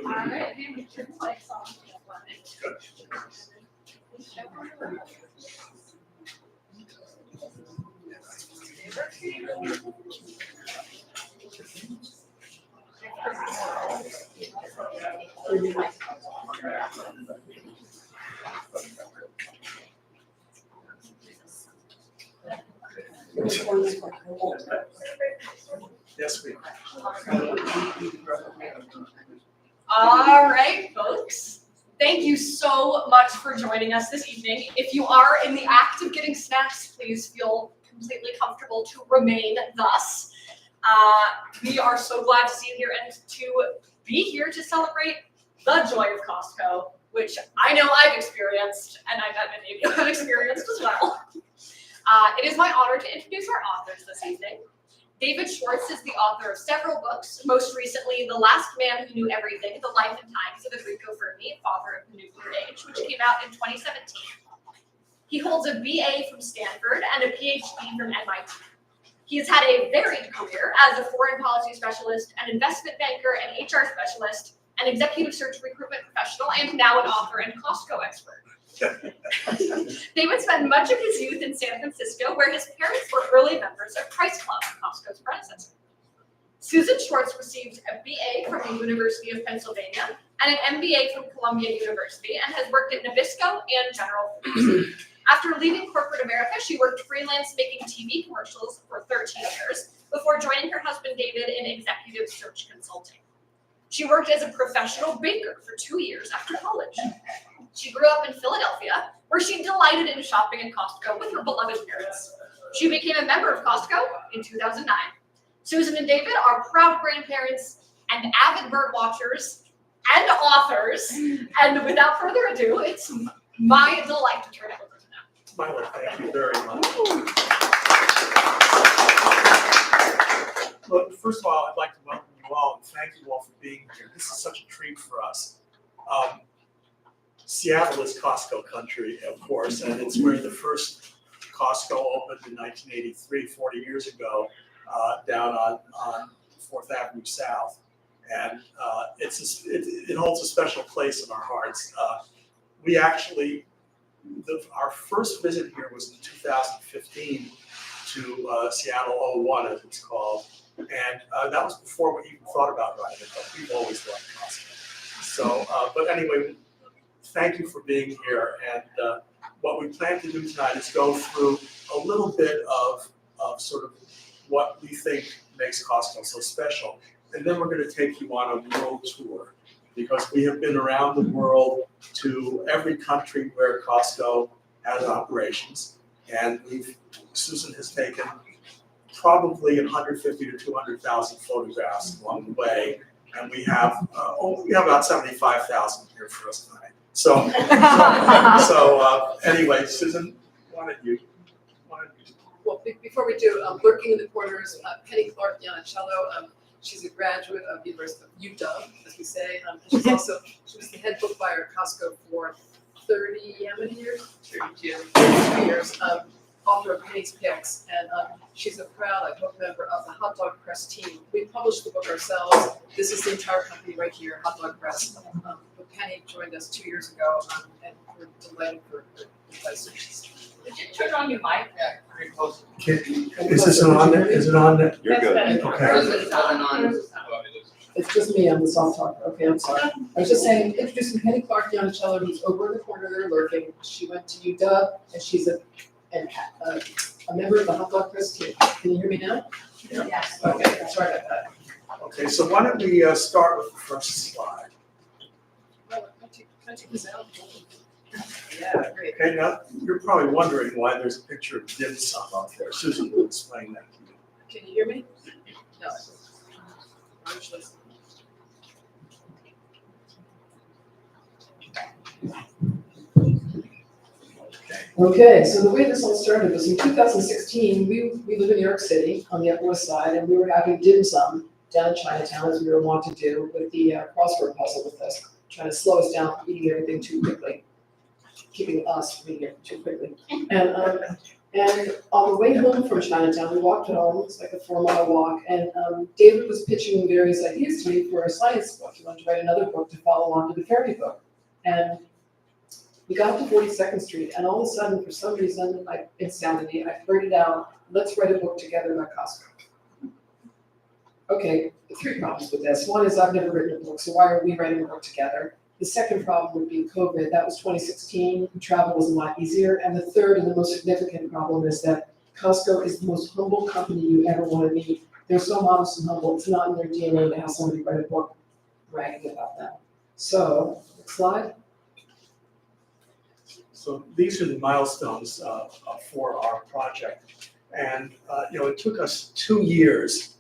Alright, hey, we should play song. Yes, we. All right, folks. Thank you so much for joining us this evening. If you are in the act of getting snacks, please feel completely comfortable to remain thus. We are so glad to see you here and to be here to celebrate the Joy of Costco, which I know I've experienced, and I bet many of you have experienced as well. It is my honor to introduce our authors this evening. David Schwartz is the author of several books, most recently The Last Man Who Knew Everything, The Life and Times of Enrico Fermi, Father of the Nuclear Age, which came out in 2017. He holds a BA from Stanford and a PhD from MIT. He has had a varied career as a foreign policy specialist, an investment banker, an HR specialist, an executive search recruitment professional, and now an author and Costco expert. David spent much of his youth in San Francisco, where his parents were early members of Price Club, Costco's predecessor. Susan Schwartz received a BA from the University of Pennsylvania and an MBA from Columbia University, and has worked at Nabisco and General Foods. After leaving corporate America, she worked freelance making TV commercials for 13 years before joining her husband David in executive search consulting. She worked as a professional baker for 2 years after college. She grew up in Philadelphia, where she delighted in shopping at Costco with her beloved parents. She became a member of Costco in 2009. Susan and David are proud grandparents and avid bird watchers and authors. And without further ado, it's my delight to turn it over to them. Myla, thank you very much. Look, first of all, I'd like to welcome you all and thank you all for being here. This is such a treat for us. Seattle is Costco country, of course, and it's where the first Costco opened in 1983, 40 years ago, down on 4th Avenue South. And it holds a special place in our hearts. We actually, our first visit here was in 2015 to Seattle 01, as it's called. And that was before we even thought about running it, but we've always loved Costco. So, but anyway, thank you for being here. And what we plan to do tonight is go through a little bit of sort of what we think makes Costco so special. And then we're going to take you on a world tour, because we have been around the world to every country where Costco has operations. And Susan has taken probably 150 to 200,000 photographs along the way. And we have about 75,000 here for us tonight. So anyway, Susan, why don't you? Well, before we do, lurking in the corners, Penny Clark Yanicello. She's a graduate of University of UW, as we say. She was the head book buyer at Costco for 30 years. 32 years. Author of Penny's Picks, and she's a proud book member of the Hot Dog Press team. We published the book ourselves. This is the entire company right here, Hot Dog Press. But Penny joined us 2 years ago, and we're delighted for her advice. Did you turn on your mic? Yeah, pretty close. Is this on there? Is it on there? You're good. Okay. It's just me, I'm the soft talker. Okay, I'm sorry. I was just saying, introducing Penny Clark Yanicello, who's over in the corner there lurking. She went to UW, and she's a member of the Hot Dog Press team. Can you hear me now? Yeah. Yes. Okay, sorry about that. Okay, so why don't we start with the first slide? Well, can I take this out? Yeah, great. Okay, now you're probably wondering why there's a picture of dim sum up there. Susan will explain that to you. Can you hear me? No. Wish list. Okay, so the way this all started was in 2016, we live in New York City on the Upper West Side, and we were having dim sum down in Chinatown, as we were wont to do, with the crossword puzzle with us, trying to slow us down from eating everything too quickly, keeping us from eating it too quickly. And on the way home from Chinatown, we walked home, it's like a 4-mile walk, and David was pitching various ideas to me for a science book. He wanted to write another book to follow on to the fairy book. And we got to 42nd Street, and all of a sudden, for some reason, it sounded me, I blurted out, let's write a book together about Costco. Okay, 3 problems with this. One is I've never written a book, so why are we writing a book together? The second problem would be COVID. That was 2016. Travel was a lot easier. And the third and the most significant problem is that Costco is the most humble company you ever want to meet. They're so modest and humble. It's not in their DNA to have somebody write a book bragging about them. So, next slide. So these are the milestones for our project. And it took us 2 years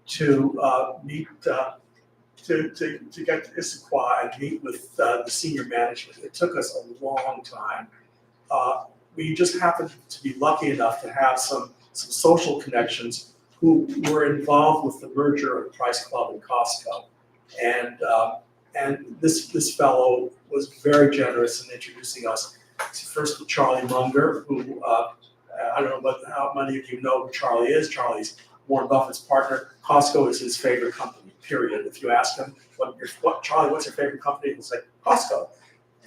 to meet to get to Issaquah and meet with the senior management. It took us a long time. We just happened to be lucky enough to have some social connections who were involved with the merger of Price Club and Costco. And this fellow was very generous in introducing us first to Charlie Munger, who I don't know how many of you know who Charlie is. Charlie's Warren Buffett's partner. Costco is his favorite company, period. If you ask him, Charlie, what's your favorite company? He'll say, Costco.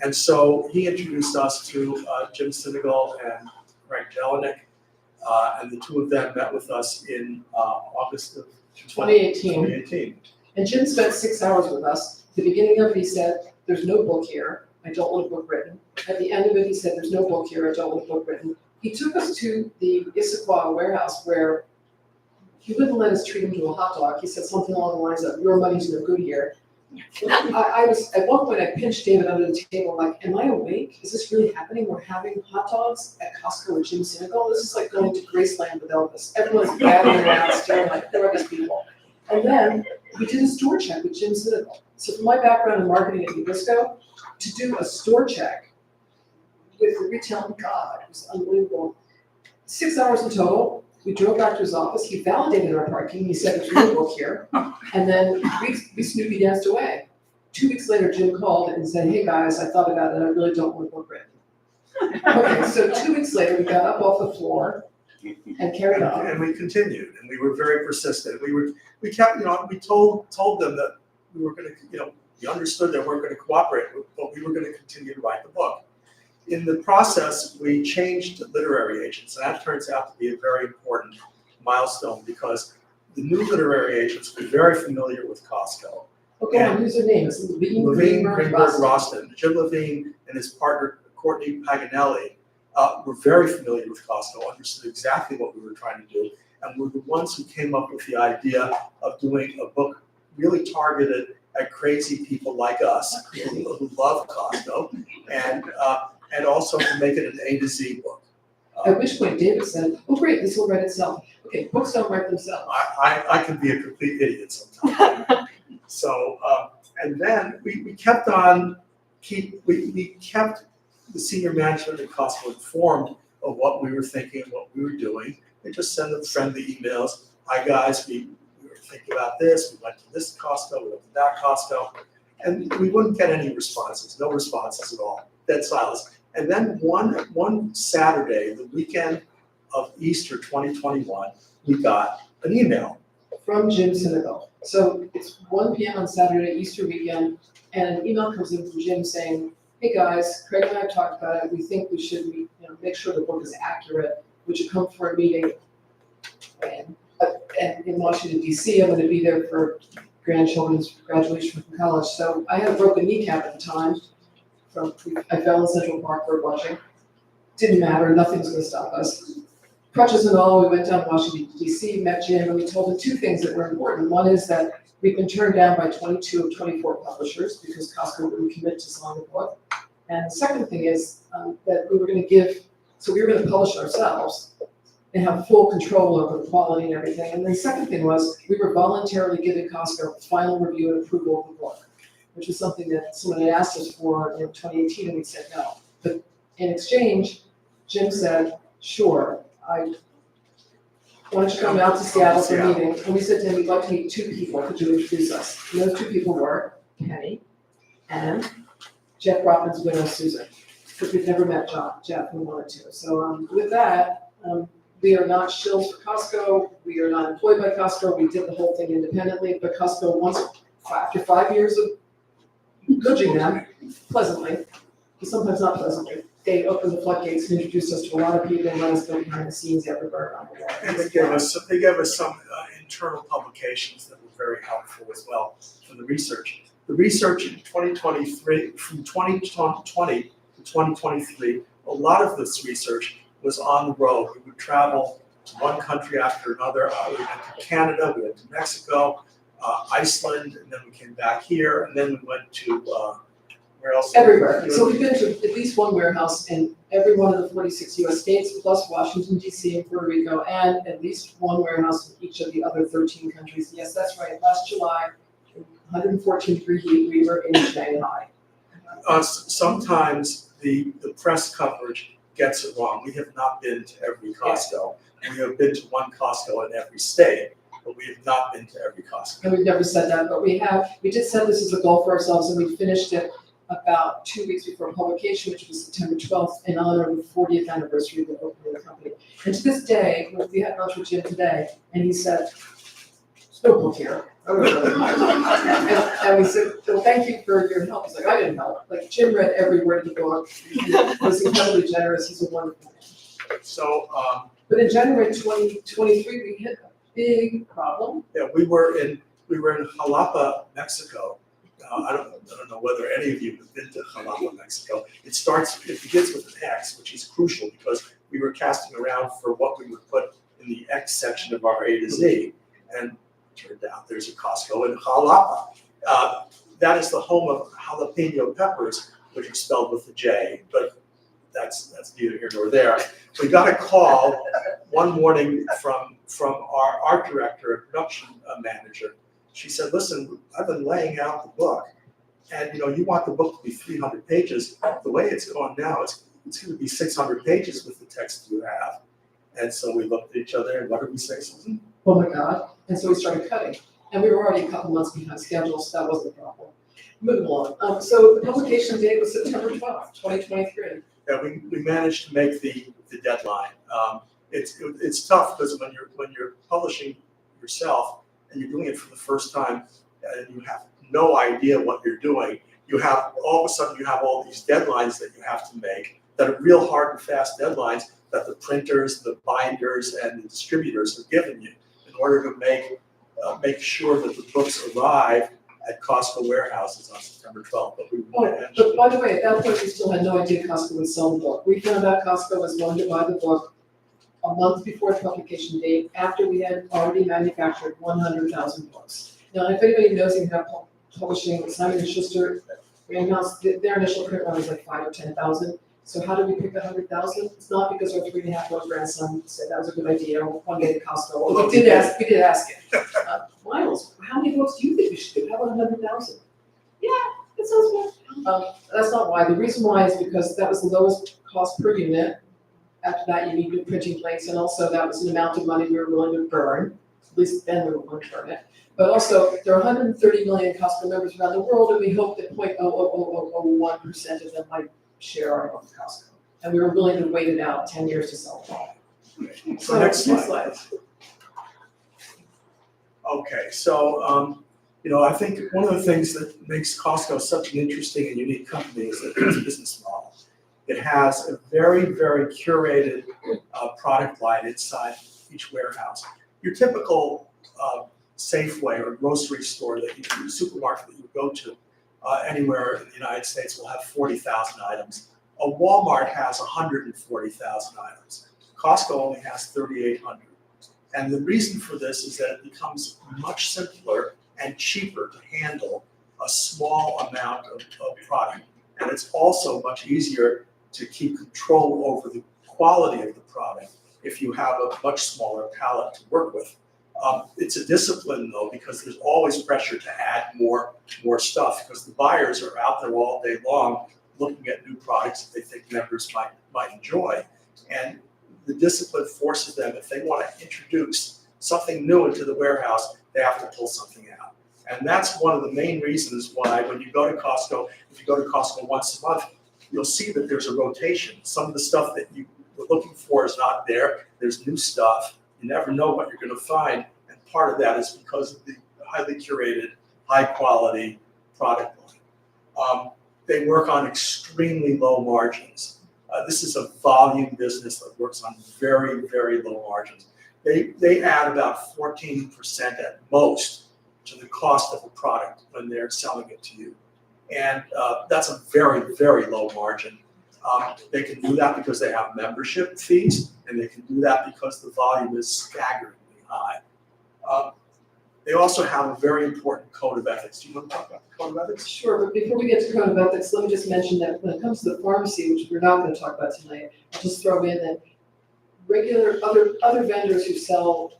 And so he introduced us to Jim Sinegal and Greg Jelinek, and the two of them met with us in August of 2018. And Jim spent 6 hours with us. At the beginning of it, he said, there's no book here. I don't want a book written. At the end of it, he said, there's no book here. I don't want a book written. He took us to the Issaquah warehouse where he wouldn't let us treat him to a hot dog. He said something along the lines of, your money's no good here. I was, at one point, I pinched David under the table, like, am I awake? Is this really happening? We're having hot dogs at Costco with Jim Sinegal? This is like going to Graceland with Elvis. Everyone's gathering around, staring like, who are these people? And then we did a store check with Jim Sinegal. So from my background in marketing at Nabisco, to do a store check with the retail god was unbelievable. 6 hours in total. We drove back to his office. He validated our parking. He said, there's no book here. And then we Snoopy danced away. 2 weeks later, Jim called and said, hey guys, I thought about it. I really don't want a book written. Okay, so 2 weeks later, we got up off the floor and carried on. And we continued, and we were very persistent. We kept, we told them that we were going to, we understood that we weren't going to cooperate, but we were going to continue to write the book. In the process, we changed literary agents, and that turns out to be a very important milestone because the new literary agents were very familiar with Costco. Okay, who's her name? It's Levine Greenberg-Roston. Jim Levine and his partner, Courtney Paganelli, were very familiar with Costco, understood exactly what we were trying to do, and were the ones who came up with the idea of doing a book really targeted at crazy people like us who love Costco, and also to make it an A to Z book. At which point David said, oh great, this will write itself. Okay, books don't write themselves. I can be a complete idiot sometimes. So, and then we kept on, we kept the senior management at Costco informed of what we were thinking and what we were doing. They just send them friendly emails. Hi guys, we were thinking about this. We went to this Costco, we went to that Costco. And we wouldn't get any responses, no responses at all, dead silence. And then one Saturday, the weekend of Easter 2021, we got an email. From Jim Sinegal. So it's 1 p.m. on Saturday, Easter weekend, and an email comes in from Jim saying, hey guys, Craig and I have talked about it. We think we should make sure the book is accurate. Would you come for a meeting in Washington, D.C.? I'm going to be there for grandchildren's graduation from college. So I had a broken kneecap at the time. I fell in Central Park bird watching. Didn't matter, nothing's going to stop us. Crutches and all, we went down to Washington, D.C., met Jim, and we told him 2 things that were important. One is that we've been turned down by 22 of 24 publishers because Costco wouldn't commit to selling the book. And the second thing is that we were going to publish ourselves and have full control over the quality and everything. And the second thing was we were voluntarily giving Costco final review and approval of the book, which was something that someone had asked us for in 2018, and we said no. But in exchange, Jim said, sure, why don't you come out to Seattle for a meeting? And we said to him, we'd like to meet 2 people. Could you introduce us? And those 2 people were Penny and Jeff Brotman's widow, Susan, because we've never met Jeff, who wanted to. So with that, We are not shills for Costco. We are not employed by Costco. We did the whole thing independently, but Costco after 5 years of coaching them pleasantly, but sometimes not pleasantly, they opened the floodgates and introduced us to a lot of people and let us go behind the scenes everywhere around the world. And they gave us some internal publications that were very helpful as well for the research. The research in 2023, from 2020 to 2023, a lot of this research was on the road. We would travel to one country after another. We went to Canada, we went to Mexico, Iceland, and then we came back here, and then we went to, where else? Everywhere. So we've been to at least one warehouse in every one of the 46 US states, plus Washington DC and Puerto Rico, and at least one warehouse in each of the other 13 countries. Yes, that's right. Last July, 114-degree heat, we were in Shanghai. Sometimes the press coverage gets it wrong. We have not been to every Costco. We have been to one Costco in every state, but we have not been to every Costco. And we've never said that, but we did set this as a goal for ourselves, and we finished it about 2 weeks before publication, which was September 12th, in honor of the 40th anniversary of the opening of the company. And to this day, we had lunch with Jim today, and he said, "There's no book here." And we said, "Well, thank you for your help." He's like, "I didn't help." Like, Jim read every word of the book. He was incredibly generous. He's a wonderful man. So, But in January 2023, we hit a big problem. yeah, we were in Jalapa, Mexico. I don't know whether any of you have been to Jalapa, Mexico. It begins with an X, which is crucial because we were casting around for what we would put in the X section of our A to Z, and turned out there's a Costco in Jalapa. That is the home of jalapeno peppers, which are spelled with a J, but that's neither here nor there. We got a call one morning from our art director and production manager. She said, "Listen, I've been laying out the book, and you want the book to be 300 pages. The way it's going now, it's going to be 600 pages with the text you have." And so we looked at each other, and what did we say, Susan? Oh my God. And so we started cutting. And we were already a couple months behind schedule, so that wasn't a problem. Moving along. So the publication date was September 12th, 2023. Yeah, we managed to make the deadline. It's tough because when you're publishing yourself and you're doing it for the first time and you have no idea what you're doing, all of a sudden you have all these deadlines that you have to make that are real hard and fast deadlines that the printers, the binders, and the distributors have given you in order to make sure that the books arrive at Costco warehouses on September 12th. But by the way, at that point, we still had no idea Costco would sell the book. We found out Costco was going to buy the book a month before the publication date, after we had already manufactured 100,000 books. Now, if anybody knows anything about publishing, Simon & Schuster, we announced their initial print run was like 5,000 or 10,000. So how did we pick the 100,000? It's not because our 3.5-year-old grandson said that was a good idea one day to Costco. Well, we did ask him. Miles, how many books do you think we should do? How about 100,000? Yeah, that sounds good. That's not why. The reason why is because that was the lowest cost per unit. After that, you need new printing plates, and also that was an amount of money we were willing to burn. At least then we were willing to burn it. But also, there are 130 million Costco members around the world, and we hope that 0.00001% of them might share our own Costco. And we were willing to wait it out 10 years to sell it. So next slide. Okay, so I think one of the things that makes Costco such an interesting and unique company is that its business model. It has a very, very curated product line inside each warehouse. Your typical Safeway or grocery store supermarket that you go to anywhere in the United States will have 40,000 items. A Walmart has 140,000 items. Costco only has 3,800. And the reason for this is that it becomes much simpler and cheaper to handle a small amount of product. And it's also much easier to keep control over the quality of the product if you have a much smaller palette to work with. It's a discipline though, because there's always pressure to add more stuff because the buyers are out there all day long looking at new products that they think members might enjoy. And the discipline forces them, if they want to introduce something new into the warehouse, they have to pull something out. And that's one of the main reasons why when you go to Costco, if you go to Costco once a month, you'll see that there's a rotation. Some of the stuff that we're looking for is not there. There's new stuff. You never know what you're going to find. And part of that is because of the highly curated, high quality product line. They work on extremely low margins. This is a volume business that works on very, very low margins. They add about 14% at most to the cost of a product when they're selling it to you. And that's a very, very low margin. They can do that because they have membership fees, and they can do that because the volume is staggeringly high. They also have a very important code of ethics. Do you want to talk about the code of ethics? Sure, but before we get to code of ethics, let me just mention that when it comes to the pharmacy, which we're not going to talk about tonight, I'll just throw in that regular other vendors who sell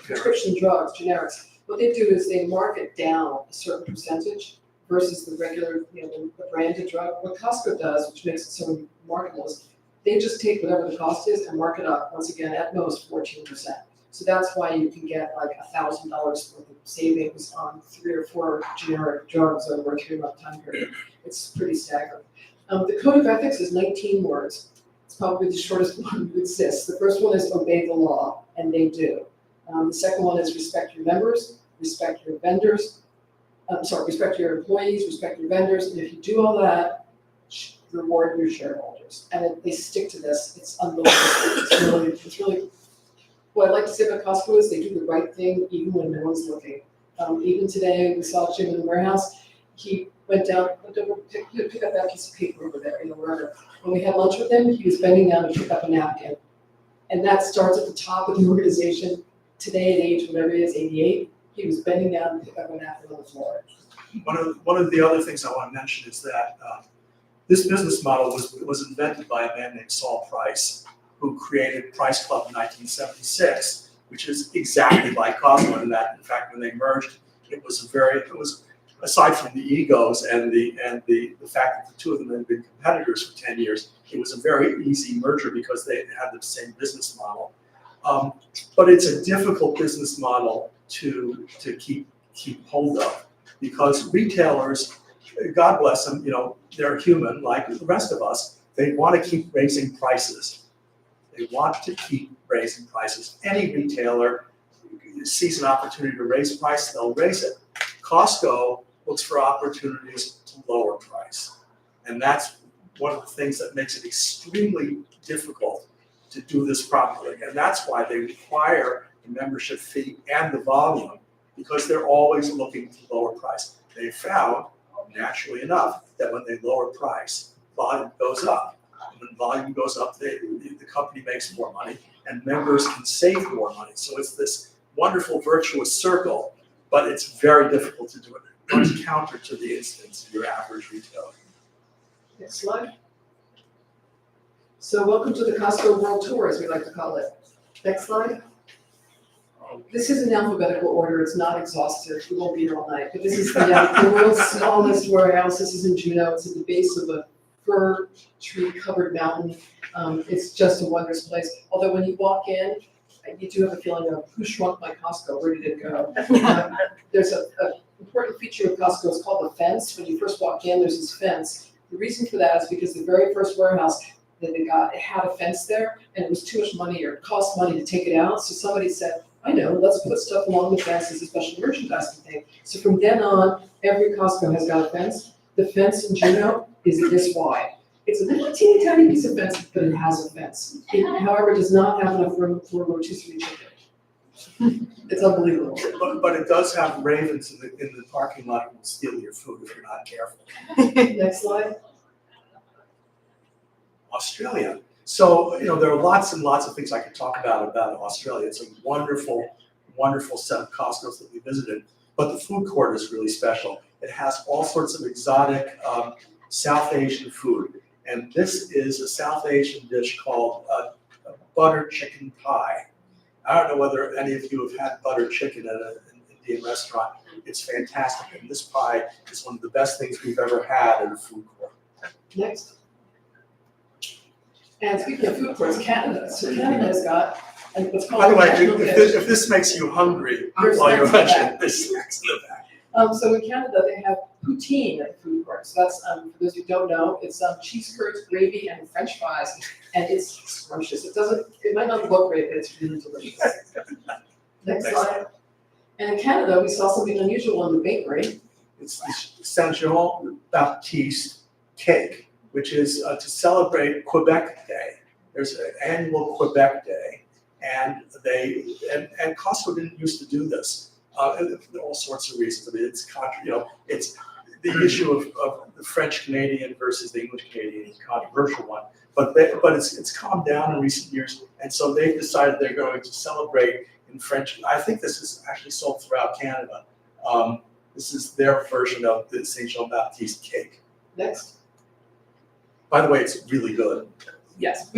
prescription drugs, generics, what they do is they mark it down a certain percentage versus the regular, the branded drug. What Costco does, which makes it so remarkable, is they just take whatever the cost is and mark it up, once again, at most 14%. So that's why you can get like $1,000 worth of savings on 3 or 4 generic drugs over a 3-month time period. It's pretty staggering. The code of ethics is 19 words. It's probably the shortest one that exists. The first one is obey the law, and they do. The second one is respect your members, respect your vendors, respect your employees, respect your vendors, and if you do all that, reward your shareholders. And they stick to this. It's unbelievable. It's really. What I like to say about Costco is they do the right thing even when no one's looking. Even today, we saw Jim in the warehouse. He went over, pick up that piece of paper over there, wherever. When we had lunch with him, he was bending down to pick up a napkin. And that starts at the top of the organization. Today, at age whatever he is, 88, he was bending down to pick up a napkin on the floor. One of the other things I want to mention is that this business model was invented by a man named Saul Price, who created Price Club in 1976, which is exactly like Costco. And that, in fact, when they merged, it was aside from the egos and the fact that the two of them had been competitors for 10 years, it was a very easy merger because they had the same business model. But it's a difficult business model to keep hold of, because retailers, God bless them, they're human like the rest of us. They want to keep raising prices. They want to keep raising prices. Any retailer sees an opportunity to raise price, they'll raise it. Costco looks for opportunities to lower price. And that's one of the things that makes it extremely difficult to do this properly. And that's why they require the membership fee and the volume, because they're always looking to lower price. They found, naturally enough, that when they lower price, volume goes up. When volume goes up, the company makes more money, and members can save more money. So it's this wonderful virtuous circle, but it's very difficult to do it. It runs counter to the instincts of your average retailer. Next slide. So welcome to the Costco World Tour, as we like to call it. Next slide. This is in alphabetical order. It's not exhaustive. We won't be here all night. But this is the world's smallest warehouse. This is in Juneau. It's at the base of a fir tree covered mountain. It's just a wondrous place. Although when you walk in, you do have a feeling of who shrunk my Costco? Where did it go? There's an important feature of Costco. It's called the fence. When you first walk in, there's this fence. The reason for that is because the very first warehouse that they got, it had a fence there, and it was too much money, or it cost money to take it out. So somebody said, I know, let's put stuff along the fence as a special merchandising thing. So from then on, every Costco has got a fence. The fence in Juneau is this wide. It's a little teeny tiny piece of fence, but it has a fence. It, however, does not have enough room for a rotisserie chicken. It's unbelievable. But it does have ravens in the parking lot who will steal your food if you're not careful. Next slide. Australia. So, there are lots and lots of things I could talk about Australia. It's a wonderful, wonderful set of Costco's that we visited. But the food court is really special. It has all sorts of exotic South Asian food. And this is a South Asian dish called a butter chicken pie. I don't know whether any of you have had butter chicken at an Indian restaurant. It's fantastic. And this pie is one of the best things we've ever had at a food court. Next. And speaking of food courts, Canada. So Canada has got what's called. By the way, national if dish. this makes you hungry There's while you're snacks in the lunching, back. there's snacks in the back. So in Canada, they have poutine at the food court. So that's, for those who don't know, it's cheese curds, gravy, and French fries, and it's scrumptious. It might not look great, but it's really delicious. Next slide. And in Canada, we saw something unusual in the bakery. It's the Saint Jean Baptiste cake, which is to celebrate Quebec Day. There's an annual Quebec Day, and Costco didn't used to do this. All sorts of reasons. I mean, it's the issue of the French Canadian versus the English Canadian is a controversial one. But it's calmed down in recent years, and so they've decided they're going to celebrate in French. I think this is actually sold throughout Canada. This is their version of the Saint Jean Baptiste cake. Next. By the way, it's really good. Yes.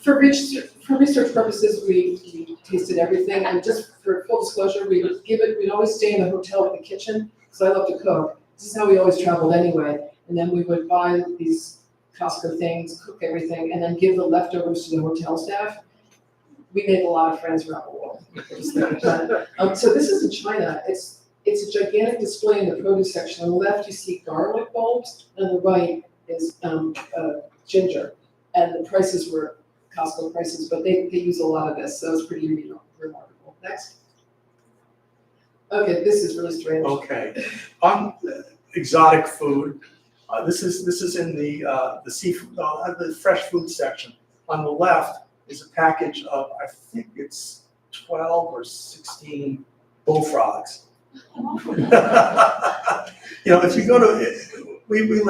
For research purposes, we tasted everything, and just for full disclosure, we'd always stay in the hotel with the kitchen, because I love to cook. This is how we always traveled anyway. And then we would buy these Costco things, cook everything, and then give the leftovers to the hotel staff. We made a lot of friends around the world. So this is in China. It's a gigantic display in the produce section. On the left, you see garlic bulbs, and on the right is ginger. And the prices were Costco prices, but they use a lot of this, so it's pretty remarkable. Next. Okay, this is really strange. Okay, on exotic food, this is in the seafood, the fresh food section. On the left is a package of, I think it's 12 or 16 bullfrogs. If you go to, we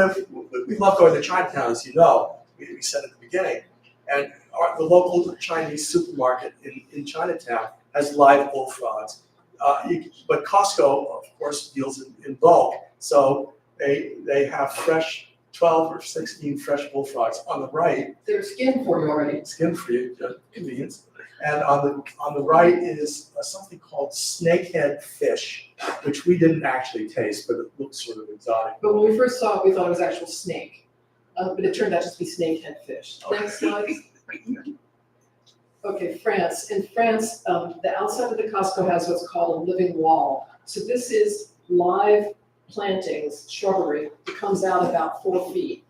love going to Chinatown, as you know. We said at the beginning, and the local Chinese supermarket in Chinatown has live bullfrogs. But Costco, of course, deals in bulk, so they have fresh 12 or 16 fresh bullfrogs. On the right, they're skinned for you already. Skinned for you, convenience. And on the right is something called snakehead fish, which we didn't actually taste, but it looks sort of exotic. But when we first saw it, we thought it was actual snake. But it turned out to be snakehead fish. Next slide. Okay, France. In France, the outside of the Costco has what's called a living wall. So this is live plantings, shrubbery, that comes out about 4 feet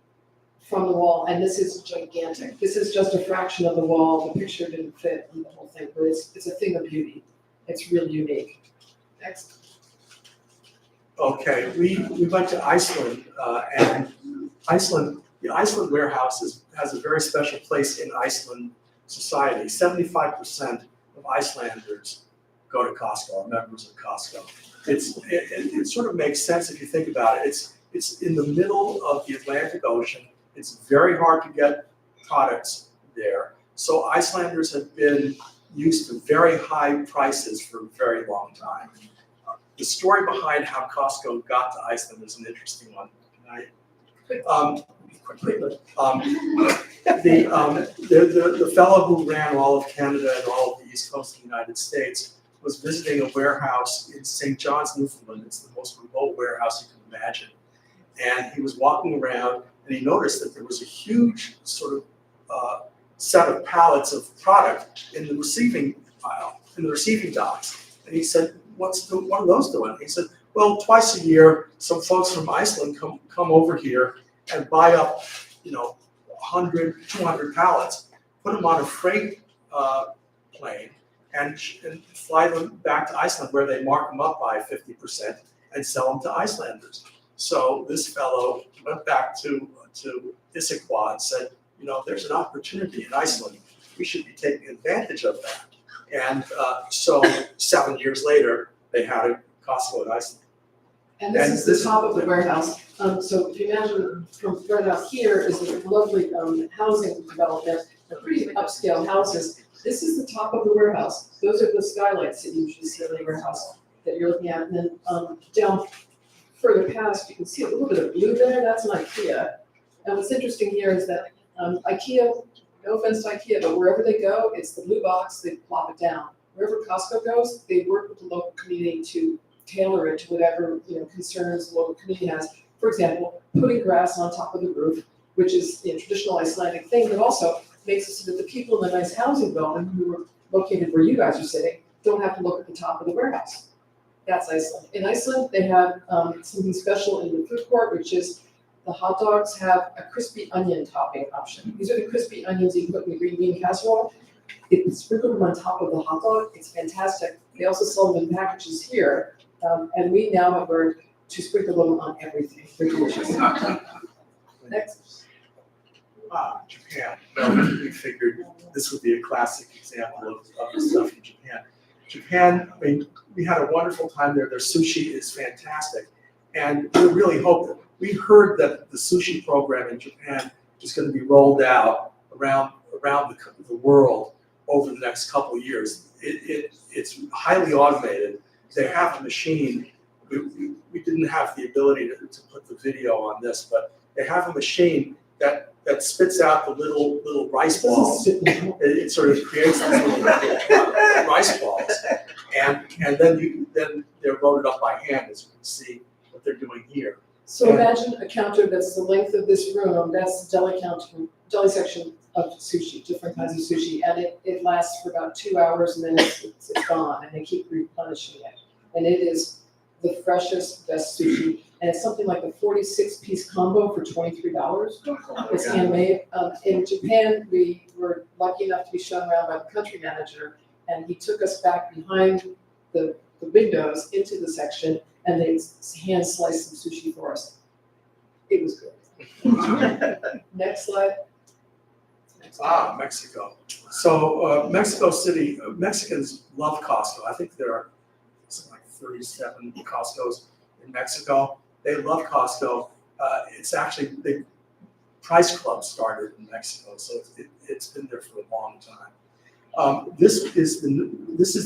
from the wall, and this is gigantic. This is just a fraction of the wall. The picture didn't fit in the whole thing, but it's a thing of beauty. It's really unique. Next. Okay, we went to Iceland, and the Iceland warehouse has a very special place in Iceland society. 75% of Icelanders go to Costco, are members of Costco. It sort of makes sense if you think about it. It's in the middle of the Atlantic Ocean. It's very hard to get products there. So Icelanders have been used to very high prices for a very long time. The story behind how Costco got to Iceland is an interesting one. Quickly, the fellow who ran all of Canada and all of the east coast of the United States was visiting a warehouse in St. John's, Newfoundland. It's the most remote warehouse you can imagine. And he was walking around and he noticed that there was a huge sort of set of pallets of product in the receiving aisle, in the receiving docks. And he said, what are those doing? He said, well, twice a year, some folks from Iceland come over here and buy up, 100, 200 pallets, put them on a freight plane, and fly them back to Iceland, where they mark them up by 50% and sell them to Icelanders. So this fellow went back to Issaquah and said, there's an opportunity in Iceland. We should be taking advantage of that. And so 7 years later, they had a Costco in Iceland. And this is the top of the warehouse. So if you imagine from right out here is a lovely housing development, pretty upscale houses. This is the top of the warehouse. Those are the skylights that you usually see in the warehouse that you're looking at. And then down further past, you can see a little bit of blue there. That's an IKEA. And what's interesting here is that IKEA, no offense to IKEA, but wherever they go, it's the blue box, they plop it down. Wherever Costco goes, they work with the local community to tailor it to whatever concerns the local community has. For example, putting grass on top of the roof, which is a traditional Icelandic thing, but also makes it so that the people in the nice housing building who are located where you guys are sitting don't have to look at the top of the warehouse. That's Iceland. In Iceland, they have something special in the food court, which is the hot dogs have a crispy onion topping option. These are the crispy onions you can put in the green bean casserole. It sprinkle them on top of the hot dog. It's fantastic. They also sell them in packages here, and we now have learned to sprinkle them on everything. They're delicious. Next. Japan. Well, we figured this would be a classic example of the stuff in Japan. Japan, I mean, we had a wonderful time there. Their sushi is fantastic. And we really hope that, we heard that the sushi program in Japan is going to be rolled out around the world over the next couple of years. It's highly automated. They have a machine. We didn't have the ability to put the video on this, but they have a machine that spits out the little rice balls. It sort of creates these little rice balls, and then they're loaded up by hand, as you can see what they're doing here. So imagine a counter that's the length of this room. That's the deli section of sushi, different kinds of sushi, and it lasts for about 2 hours, and then it's gone, and they keep replenishing it. And it is the freshest, best sushi. And it's something like a 46-piece combo for $23. It's handmade. In Japan, we were lucky enough to be shown around by the country manager, and he took us back behind the windows into the section, and they hand sliced some sushi for us. It was good. Next slide. Mexico. So Mexico City, Mexicans love Costco. I think there are something like 37 Costcos in Mexico. They love Costco. It's actually, the Price Club started in Mexico, so it's been there for a long time. This is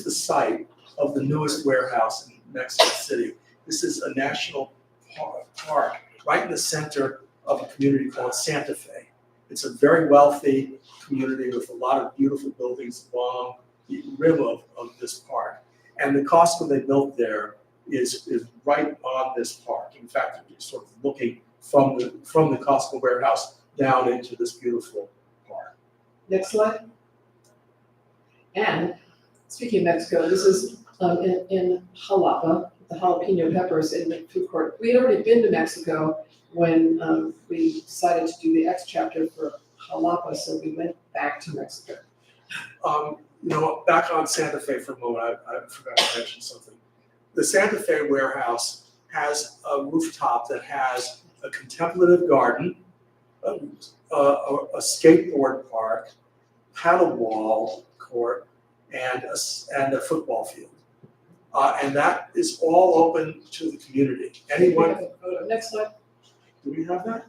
the site of the newest warehouse in Mexico City. This is a national park right in the center of a community called Santa Fe. It's a very wealthy community with a lot of beautiful buildings along the rim of this park. And the Costco they built there is right on this park. In fact, you're sort of looking from the Costco warehouse down into this beautiful park. Next slide. And speaking of Mexico, this is in Jalapa, the jalapeno peppers in the food court. We had already been to Mexico when we decided to do the X chapter for Jalapa, so we went back to Mexico. Back on Santa Fe for a moment, I forgot to mention something. The Santa Fe warehouse has a rooftop that has a contemplative garden, a skateboard park, paddle ball court, and a football field. And that is all open to the community. Anyone? Next slide. Do we have that?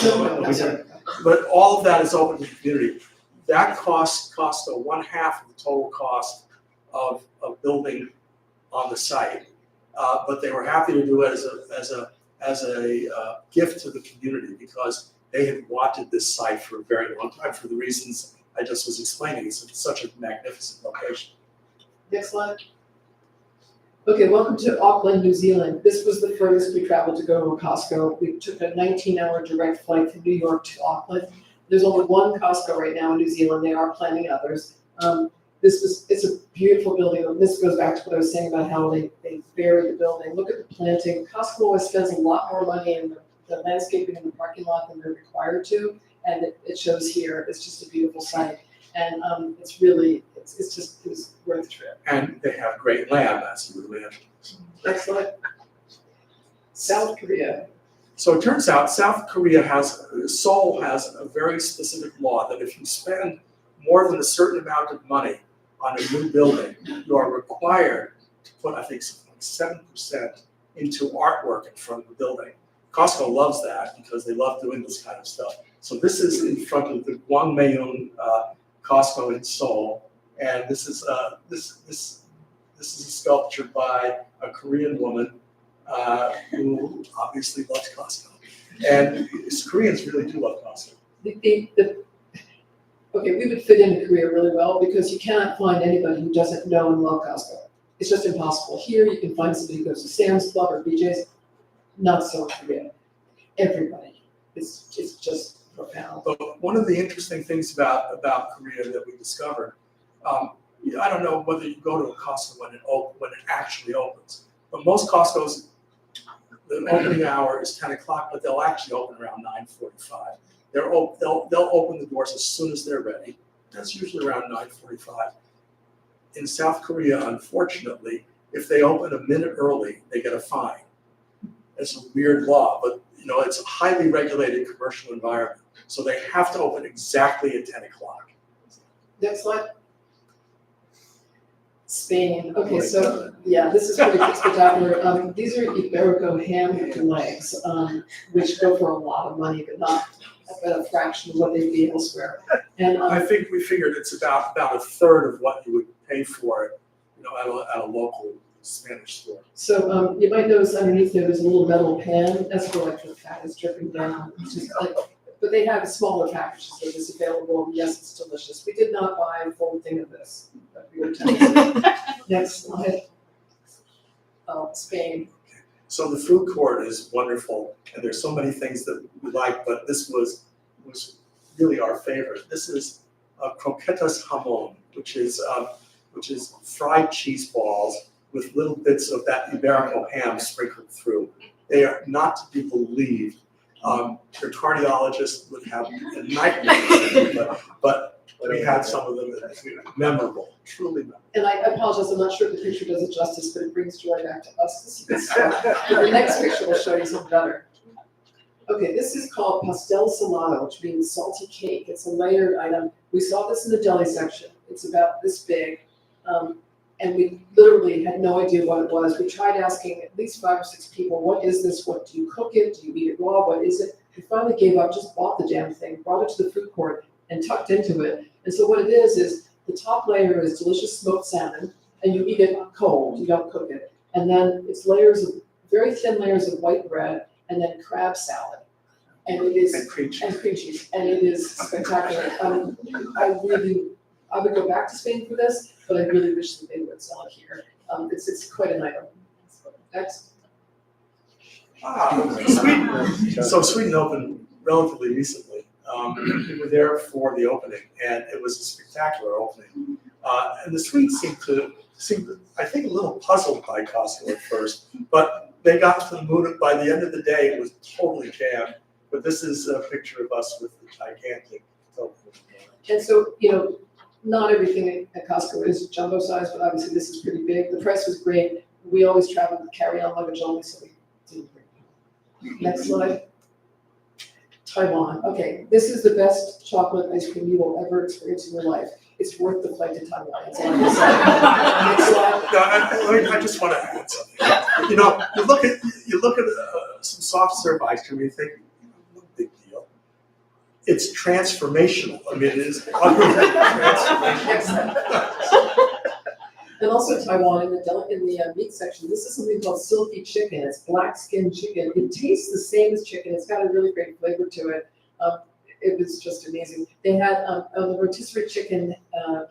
No, we don't. But all of that is open to the community. That cost Costco 1/2 of the total cost of building on the site. But they were happy to do it as a gift to the community because they had wanted this site for a very long time for the reasons I just was explaining. It's such a magnificent location. Next slide. Okay, welcome to Auckland, New Zealand. This was the furthest we traveled to go to a Costco. We took a 19-hour direct flight from New York to Auckland. There's only one Costco right now in New Zealand. They are planning others. It's a beautiful building. This goes back to what I was saying about how they bury the building. Look at the planting. Costco always spends a lot more money in the landscaping in the parking lot than they're required to, and it shows here. It's just a beautiful site, and it was worth the trip. And they have great land. That's a good land. Next slide. South Korea. So it turns out Seoul has a very specific law that if you spend more than a certain amount of money on a new building, you are required to put, I think, something like 7% into artwork in front of the building. Costco loves that because they love doing this kind of stuff. So this is in front of the Gwangmaeun Costco in Seoul, and this is a sculpture by a Korean woman who obviously loves Costco, and Koreans really do love Costco. Okay, we would fit into Korea really well because you cannot find anybody who doesn't know and love Costco. It's just impossible. Here, you can find somebody who goes to Sam's Club or BJ's. Not so in Korea. Everybody. It's just profound. But one of the interesting things about Korea that we discovered, I don't know whether you go to a Costco when it actually opens, But most Costco's, the opening hour is 10 o'clock, but they'll actually open around 9:45. They'll open the doors as soon as they're ready. That's usually around 9:45. In South Korea, unfortunately, if they open a minute early, they get a fine. It's a weird law, but it's a highly regulated commercial environment. So they have to open exactly at 10 o'clock. Next slide. Spain. Okay, Oh my so God. yeah, this is pretty spectacular. These are Iberico ham legs, which go for a lot of money, but not a fraction of what they'd be elsewhere. And I think we figured it's about a third of what you would pay for it, at a local Spanish store. so you might notice underneath there's a little metal pan. That's where like the fat is dripping down. It's just like, but they have smaller packages that is available. And yes, it's delicious. We did not buy a full thing of this, but we were tempted. Next slide. Oh, Spain. So the food court is wonderful, and there's so many things that we like, but this was really our favorite. This is croquetas jamón, which is fried cheese balls with little bits of that Iberico ham sprinkled through. They are not to be believed. Your cardiologist would have a nightmare, but we had some of them that were memorable, truly memorable. And I apologize, I'm not sure if the picture does it justice, but it brings joy back to us to see this stuff. The next picture will show you something better. Okay, this is called pastel salado, which means salty cake. It's a layered item. We saw this in the deli section. It's about this big. And we literally had no idea what it was. We tried asking at least 5 or 6 people, what is this? What do you cook it? Do you eat it raw? What is it? We finally gave up, just bought the damn thing, brought it to the food court, and tucked into it. And so what it is the top layer is delicious smoked salmon, and you eat it cold, you don't cook it. And then it's very thin layers of white bread, and then crab salad. And it is, And cream cheese. and cream cheese, and it is spectacular. I would go back to Spain for this, but I really wish that they would sell it here. It's quite an item. Next. Sweden. So Sweden opened relatively recently. We were there for the opening, and it was a spectacular opening. And the Swedes seemed, I think, a little puzzled by Costco at first, but they got to the mood. By the end of the day, it was totally jammed. But this is a picture of us with the gigantic television. And so, not everything at Costco is jumbo size, but obviously this is pretty big. The price was great. We always traveled with carry-on luggage only, so we didn't bring it. Next slide. Taiwan. Okay, this is the best chocolate ice cream you will ever experience in your life. It's worth the flight to Taiwan. That's all I'm gonna say. Next slide. I just want to add something. You look at some soft serve ice cream, and you think, no big deal. It's transformational. I mean, it is utterly transformational. And also Taiwan in the meat section. This is something called silky chicken. It's black skinned chicken. It tastes the same as chicken. It's got a really great flavor to it. It was just amazing. They had the rotisserie chicken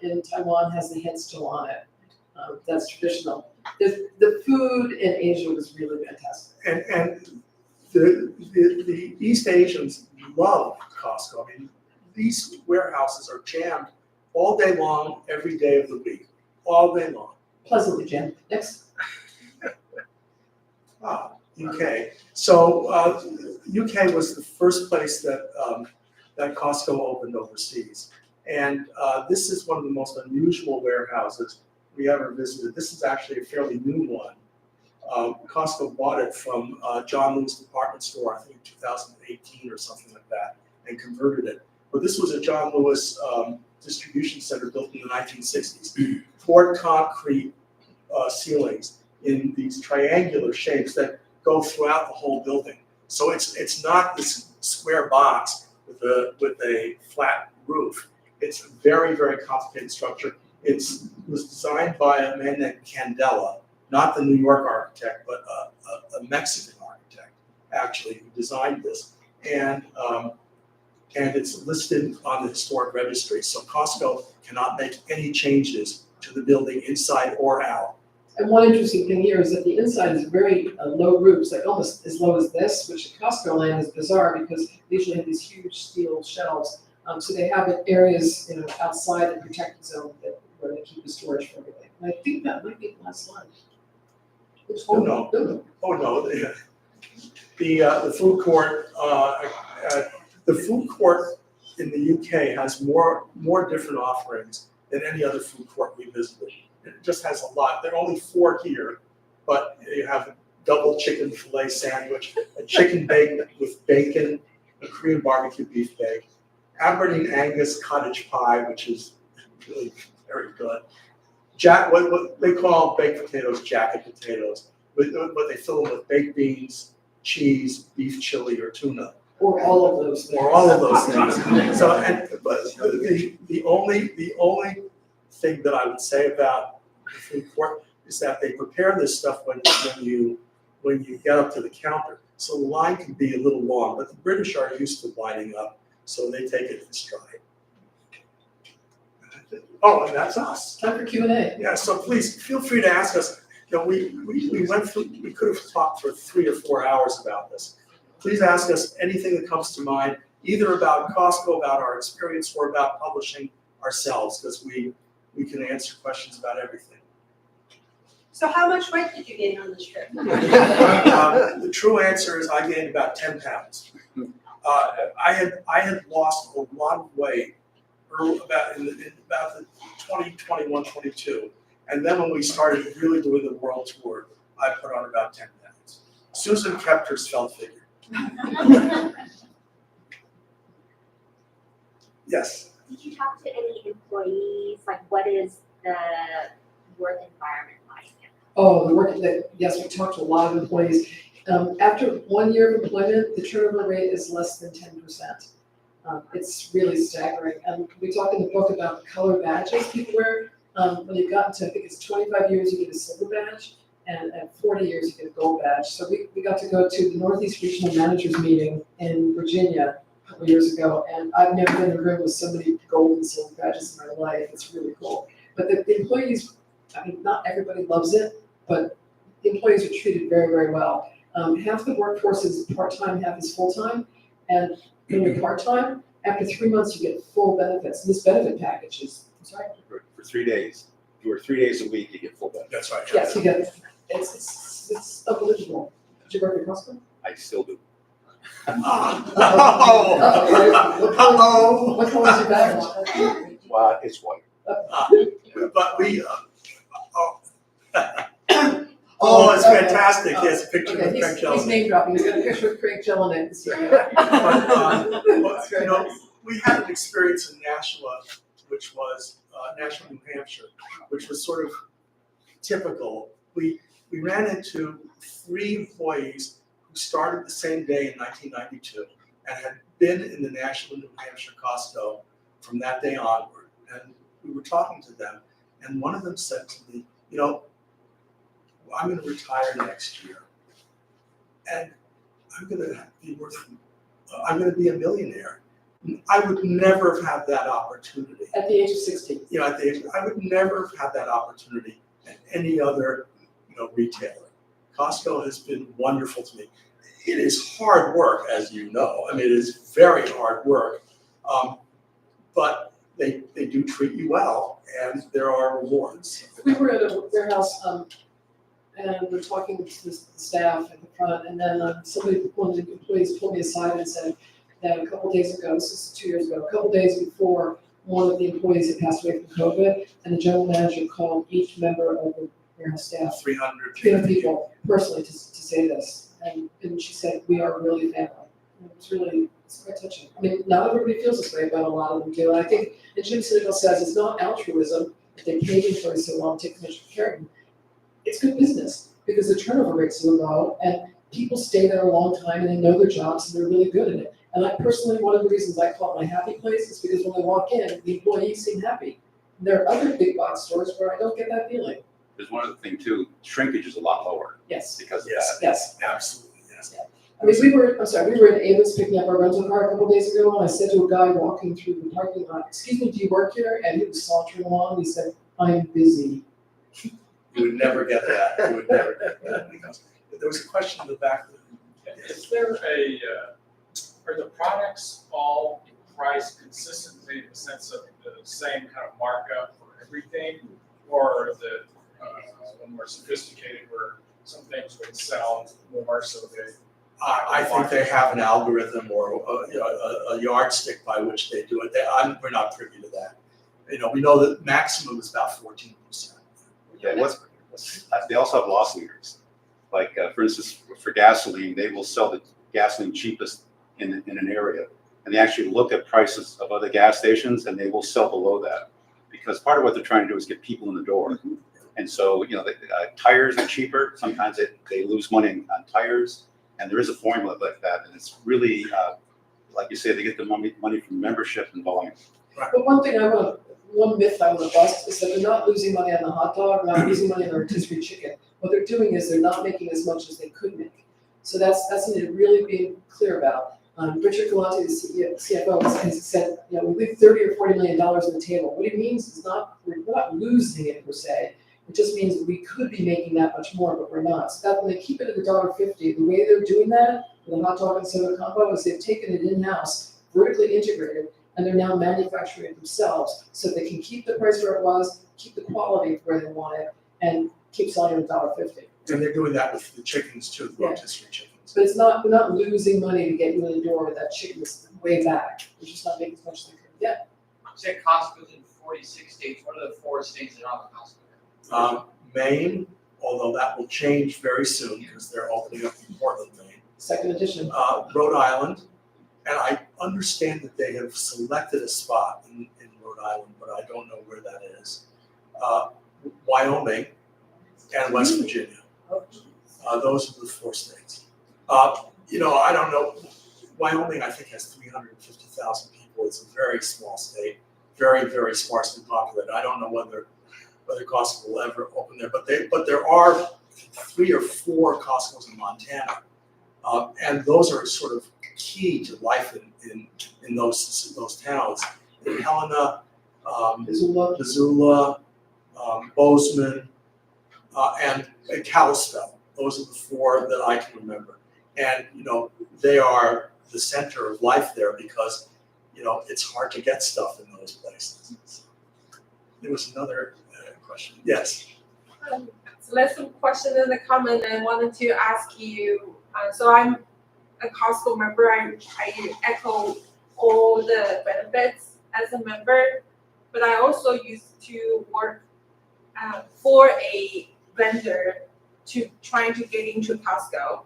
in Taiwan has the head still on it. That's traditional. The food in Asia was really fantastic. And the East Asians love Costco. I mean, these warehouses are jammed all day long, every day of the week, all day long. Pleasantly jammed. Next. UK. So UK was the first place that Costco opened overseas. And this is one of the most unusual warehouses we ever visited. This is actually a fairly new one. Costco bought it from John Lewis department store, I think in 2018 or something like that, and converted it. But this was a John Lewis distribution center built in the 1960s. Poured concrete ceilings in these triangular shapes that go throughout the whole building. So it's not this square box with a flat roof. It's a very, very complicated structure. It was designed by a man named Candela, not the New York architect, but a Mexican architect, actually, who designed this. And it's listed on the historic registry. So Costco cannot make any changes to the building inside or out. And one interesting thing here is that the inside is very low roofs, like almost as low as this, which at Costco land is bizarre because they usually have these huge steel shelves. So they have areas, outside the protected zone where they keep the storage for everything. And I think that might be the last slide. Oh, no. Oh, no, the food court, the food court in the UK has more different offerings than any other food court we visited. It just has a lot. There are only 4 here, but you have a double chicken fillet sandwich, a chicken bake with bacon, a Korean barbecue beef bake, Aberdeen Angus cottage pie, which is really very good. What they call baked potatoes, jacket potatoes, but they fill them with baked beans, cheese, beef chili, or tuna. Or all of those things. Or all of those things. So, but the only thing that I would say about the food court is that they prepare this stuff when you get up to the counter. So the line can be a little long, but the British are used to lining up, so they take it in stride. Oh, and that's us. Time for Q&A. Yeah, so please feel free to ask us. You know, we went through. We could have talked for 3 or 4 hours about this. Please ask us anything that comes to mind, either about Costco, about our experience, or about publishing ourselves, because we can answer questions about everything. So how much weight did you gain on this trip? The true answer is I gained about 10 pounds. I had lost a lot of weight about the 2021, 22. And then when we started really doing the world tour, I put on about 10 pounds. Susan kept her svelte figure. Yes. Did you talk to any employees? Like, what is the work environment like? Oh, the work, yes, we talked to a lot of employees. After 1 year of employment, the turnover rate is less than 10%. It's really staggering. And we talk in the book about the color badges people wear. When you've gotten to, I think it's 25 years, you get a silver badge, and at 40 years, you get a gold badge. So we got to go to the Northeast Regional Managers Meeting in Virginia a couple years ago, and I've never been in a room with so many gold and silver badges in my life. It's really cool. But the employees, I mean, not everybody loves it, but the employees are treated very, very well. Half the workforce is part-time, half is full-time, and when you're part-time, after 3 months, you get full benefits. This benefit package is, I'm sorry? For 3 days. If you work 3 days a week, you get full benefit. That's right. Yes, you get, it's unbelievable. Did you work at Costco? I still do. Uh-oh. What color is your badge? Well, it's white. But we, oh, it's fantastic. He has a picture Okay, of Craig he's Jellison. name dropping. He's got a picture of Craig Jellison. But, you know, we had an experience in Nashua, which was Nashua, New Hampshire, which was sort of typical. We ran into 3 employees who started the same day in 1992 and had been in the Nashua, New Hampshire Costco from that day onward. And we were talking to them, and one of them said to me, you know, I'm going to retire next year, and I'm going to be a millionaire. I would never have had that opportunity. At the age of 60. You know, I would never have had that opportunity at any other, retailer. Costco has been wonderful to me. It is hard work, as you know. I mean, it is very hard work, but they do treat you well, and there are rewards. We were at a warehouse, and we're talking to the staff at the front, and then one of the employees pulled me aside and said that a couple days ago, this is 2 years ago, a couple days before, one of the employees had passed away from COVID, and the general manager called each member of the warehouse staff, 300 people personally to say this, and she said, we are really family. And it's quite touching. I mean, not everybody feels this way, but a lot of them do. And I think, and Jim Sinegal says, it's not altruism that they pay the employees so well and take much care of them. It's good business because the turnover rates are low and people stay there a long time and they know their jobs and they're really good at it. And I personally, one of the reasons I call it my happy place is because when I walk in, the employees seem happy. There are other big box stores where I don't get that feeling. There's one other thing too, shrinkage is a lot lower Yes, because of Yes. that. yes. Absolutely, yes. I mean, we were in Avis picking up our rental car a couple days ago, and I said to a guy walking through the parking lot, excuse me, do you work here? And he was sauntering along, and he said, I'm busy. You would never get that. You would never get that because there was a question in the back. Is there are the products all priced consistently in the sense of the same kind of markup for everything? Or is it a little more sophisticated where some things would sell more, so they. I think they have an algorithm or a yardstick by which they do it. We're not privy to that. We know that maximum is about 14%. Yeah, they also have loss leaders. Like, for instance, for gasoline, they will sell the gasoline cheapest in an area. And they actually look at prices of other gas stations and they will sell below that. Because part of what they're trying to do is get people in the door. Mm-hmm. And so, tires are cheaper. Sometimes they lose money on tires. And there is a formula like that. And it's really, like you say, they get the money from membership and volume. But one myth I want to bust is that they're not losing money on the hot dog, not losing money on the rotisserie chicken. What they're doing is they're not making as much as they could make. So that's something to really be clear about. Richard Galante, the CFO, has said, we leave $30 or $40 million on the table. What he means is we're not losing it per se. It just means that we could be making that much more, but we're not. So that when they keep it at $1.50, the way they're doing that with the hot dog and soda combo is they've taken it in-house, vertically integrated, and they're now manufacturing it themselves so they can keep the price where it was, keep the quality where they want it, and keep selling it at $1.50. And they're doing that with the chickens too, the rotisserie chickens. But we're not losing money to get you in the door with that chicken is way back. We're just not making as much as they could. Yeah. You said Costco's in 46 states. What are the 4 states that are Costco? Maine, although that will change very soon because they're opening up in Portland, Maine. Second edition. Rhode Island, and I understand that they have selected a spot in Rhode Island, but I don't know where that is. Wyoming and West Virginia. Those are the 4 states. I don't know. Wyoming, I think, has 350,000 people. It's a very small state, very, very sparsely populated. I don't know whether Costco will ever open there, but there are 3 or 4 Costcos in Montana, and those are sort of key to life in those towns. In Helena, Missoula, Bozeman, and Kalispell. Those are the 4 that I can remember. And, they are the center of life there because, it's hard to get stuff in those places. There was another question. Yes. So there's some questions in the comment I wanted to ask you. So I'm a Costco member. I echo all the benefits as a member, but I also used to work for a vendor trying to get into Costco.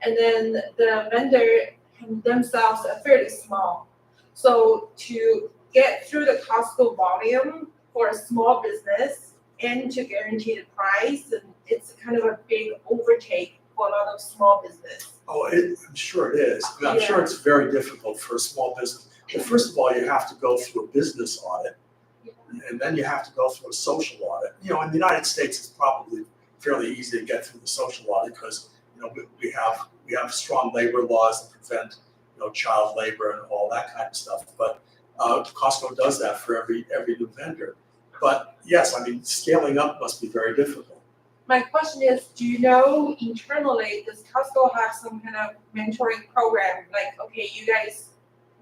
And then the vendor themselves are fairly small. So to get through the Costco volume for a small business and to guarantee the price, and it's kind of a big overtake for a lot of small business. Oh, I'm sure it is. I'm sure it's very difficult for a small business. Well, first of all, you have to go through a business audit, and then you have to go through a social audit. In the United States, it's probably fairly easy to get through the social audit because we have strong labor laws that prevent child labor and all that kind of stuff. But Costco does that for every new vendor. But yes, scaling up must be very difficult. My question is, do you know internally, does Costco have some kind of mentoring program? Like, okay, you guys,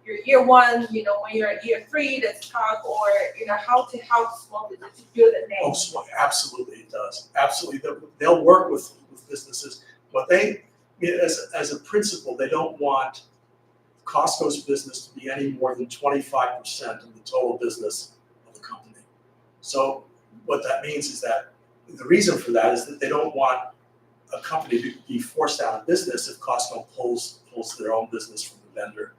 you're year 1, when you're at year 3, let's talk, or, how to help small business to build a name. Oh, absolutely it does. Absolutely. They'll work with businesses, but as a principle, they don't want Costco's business to be any more than 25% of the total business of the company. So what that means is that the reason for that is that they don't want a company to be forced out of business if Costco pulls their own business from the vendor.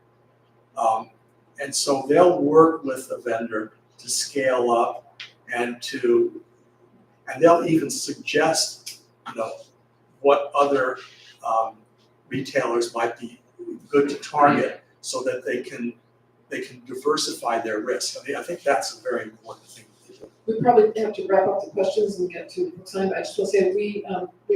And so they'll work with the vendor to scale up and they'll even suggest, what other retailers might be good to target so that they can diversify their risk. I think that's a very important thing to do. We probably have to wrap up the questions and get to the time. I just want to say we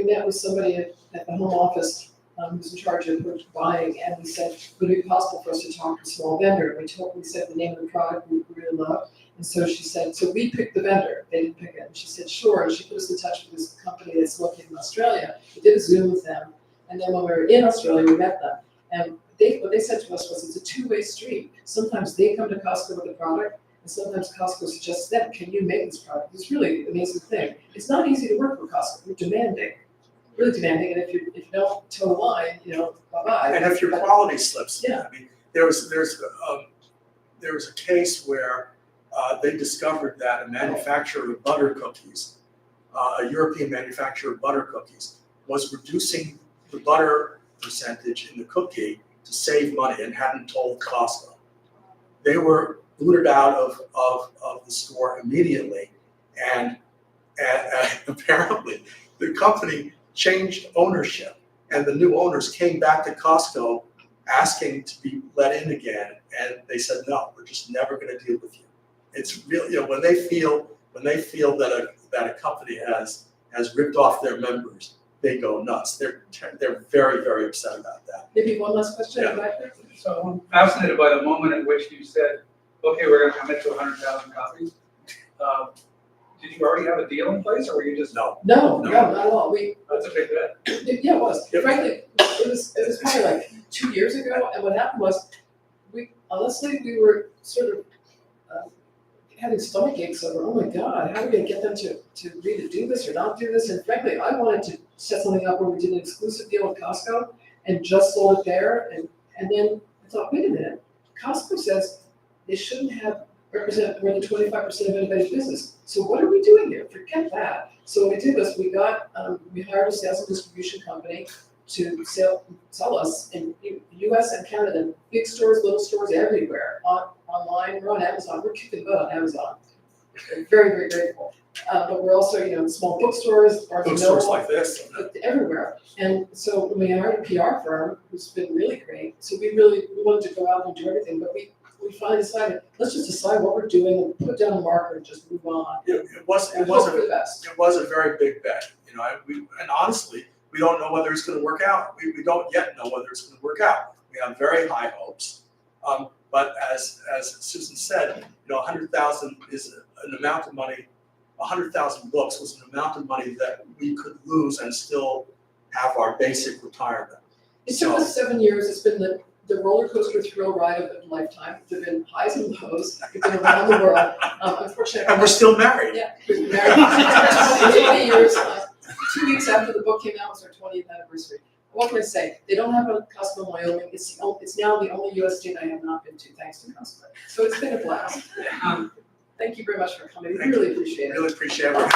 met with somebody at the home office who's in charge of buying, and we said, would it be possible for us to talk to a small vendor? We said the name of the product we really loved. And so she said, so we picked the vendor. They didn't pick it. And she said, sure. And she put us in touch with this company that's located in Australia. We did a Zoom with them. And then when we were in Australia, we met them. And what they said to us was it's a two-way street. Sometimes they come to Costco with a product, and sometimes Costco suggests them, can you make this product? It's really an amazing thing. It's not easy to work for Costco. They're demanding. really demanding, and if you don't toe the line, bye-bye. And if your quality slips, Yeah. I mean, there was a case where they discovered that a manufacturer of butter cookies, a European manufacturer of butter cookies, was reducing the butter percentage in the cookie to save money and hadn't told Costco. They were booted out of the store immediately, and apparently the company changed ownership, and the new owners came back to Costco asking to be let in again, and they said, no, we're just never going to deal with you. It's really, when they feel that a company has ripped off their members, they go nuts. They're very, very upset about that. Maybe one last question, Yeah. back there? So I'm fascinated by the moment at which you said, okay, we're gonna commit to 100,000 copies. Did you already have a deal in place, or were you just? No. No, not at all. That's a big bet. Yeah, it was. Yep. Frankly, it was probably like 2 years ago, and what happened was, we were sort of having stomach aches over, oh my God, how are we gonna get them to agree to do this or not do this? And frankly, I wanted to set something up where we did an exclusive deal with Costco and just sold it there, and then I thought, wait a minute, Costco says they shouldn't represent more than 25% of anybody's business. So what are we doing here? Forget that. So what we did was we hired a sales and distribution company to sell us in US and Canada, big stores, little stores, everywhere, online, we're on Amazon, we're kicking butt on Amazon. We're very, very grateful. But we're also, small bookstores, Bookstores like this. everywhere. And so we hired a PR firm who's been really great. So we wanted to go out and do everything, but we finally decided, let's just decide what we're doing and put down a marker and just move on. It was And hope for the best. a very big bet, and honestly, we don't know whether it's going to work out. We don't yet know whether it's going to work out. We have very high hopes. But as Susan said, 100,000 is an amount of money. 100,000 books was an amount of money that we could lose and still have our basic retirement. It took us 7 years. It's been the roller coaster thrill ride of a lifetime. There've been highs and lows. We've been around the world. Unfortunately, And we're still married. Yeah, we've been married 20 years. 2 weeks after the book came out was our 20th anniversary. What can I say? They don't have a Costco in Wyoming. It's now the only U.S. state I have not been to, thanks to Costco. So it's been a blast. Thank you very much for coming. We really appreciate it. Really appreciate it.